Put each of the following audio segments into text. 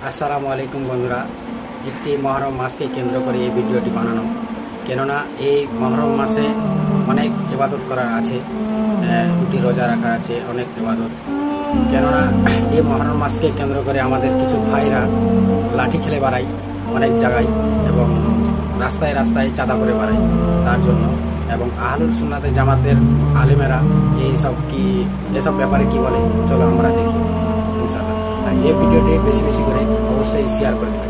আসসালামু আলাইকুম বন্ধুরা, একটি মহরম মাসকে কেন্দ্র করে এই ভিডিওটি বানানো। কেননা এই মহরম মাসে অনেক ইবাদত করার আছে, দুটি রোজা রাখার আছে, অনেক ইবাদত। কেননা এই মহরম মাসকে কেন্দ্র করে আমাদের কিছু ভাইরা লাঠি খেলে বেড়ায় অনেক জায়গায় এবং রাস্তায় রাস্তায় চাঁদা করে বেড়ায় তার জন্য। এবং আহলুল সুন্নাতে জামাতের আলেমেরা এসব ব্যাপারে কি বলে, চলো আমরা দেখি ইনশাআল্লাহ। এই ভিডিওটি বেশি বেশি করে অবশ্যই শেয়ার করে দেবেন।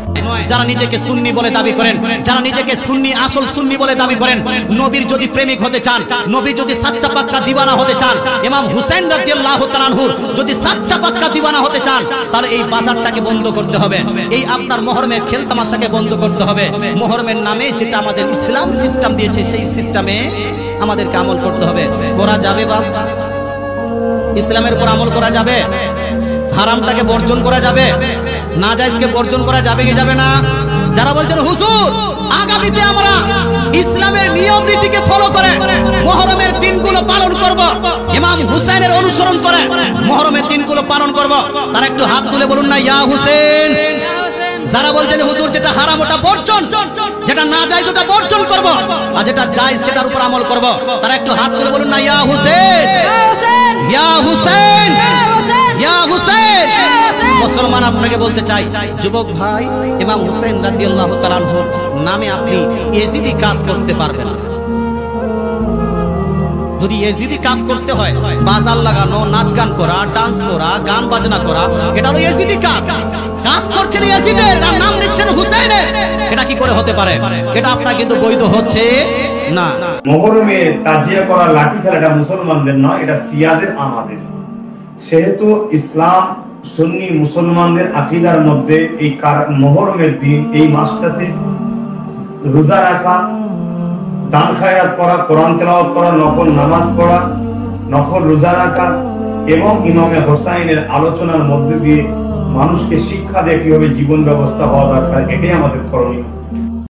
যারা নিজেকে সুন্নি বলে দাবি করেন, যারা নিজেকে সুন্নি আসল সুন্নি বলে দাবি করেন, নবীর যদি প্রেমিক হতে চান, নবীর যদি সাচ্চা পাক্কা দিওয়ানা হতে চান, ইমাম হুসাইন রাদিয়াল্লাহু তাআলা আনহু যদি সাচ্চা পাক্কা দিওয়ানা হতে চান, তাহলে এই বাজারটাকে বন্ধ করতে হবে, এই আপনার মুহররমের খেলতামাশাকে বন্ধ করতে হবে। মুহররমের নামে যেটা আমাদের ইসলাম সিস্টেম দিয়েছে সেই সিস্টেমে আমাদেরকে আমল করতে হবে। করা যাবে বাপ? ইসলামের উপর আমল করা যাবে? হারামটাকে বর্জন করা যাবে? নাজায়েজকে বর্জন করা যাবে কি যাবে না? যারা বলছেন হুজুর আগামীতে আমরা ইসলামের নিয়ম নীতিকে ফলো করে মুহররমের দিনগুলো পালন করব, ইমাম হুসাইনের অনুসরণ করে মুহররমের দিনগুলো পালন করব, তারা একটু হাত তুলে বলুন না ইয়া হুসেন। যারা বলছেন হুজুর যেটা হারাম ওটা বর্জন, যেটা নাজায়েজ ওটা বর্জন করব, আর যেটা জায়েজ সেটার উপর আমল করব, তারা একটু হাত তুলে বলুন না ইয়া হুসেন, ইয়া হুসেন, ইয়া হুসেন। মুসলমান আপনাকে বলতে চাই, যুবক ভাই, ইমাম হুসাইন রাদিয়াল্লাহু তাআলা আনহুর নামে আপনি ইয়েজিদি কাজ করতে পারবেন না। যদি ইয়েজিদি কাজ করতে হয়, বাজার লাগানো, নাচ গান করা, ডান্স করা, গান বাজনা করা, এটা হলো ইয়েজিদি কাজ। কাজ করছেন ইয়েজিদের আর নাম নিচ্ছেন হুসাইনের, এটা কি করে হতে পারে? এটা আপনার কিন্তু বৈধ হচ্ছে না। মুহররমে তাজিয়া করা, লাঠি খেলাটা মুসলমানদের নয়, এটা শিয়াদের আমাদের। সেহেতু ইসলাম সুন্নি মুসলমানদের আকীদার মধ্যে এই মুহররমের দিন, এই মাসটাতে রোজা রাখা, দান খায়রাত করা, কোরআন তেলাওয়াত করা, নফল নামাজ পড়া, নফল রোজা রাখা এবং ইমামে হোসাইনের আলোচনার মধ্যে দিয়ে মানুষকে শিক্ষা দেয় কিভাবে জীবন ব্যবস্থা হওয়া দরকার, এটাই আমাদের করণীয়।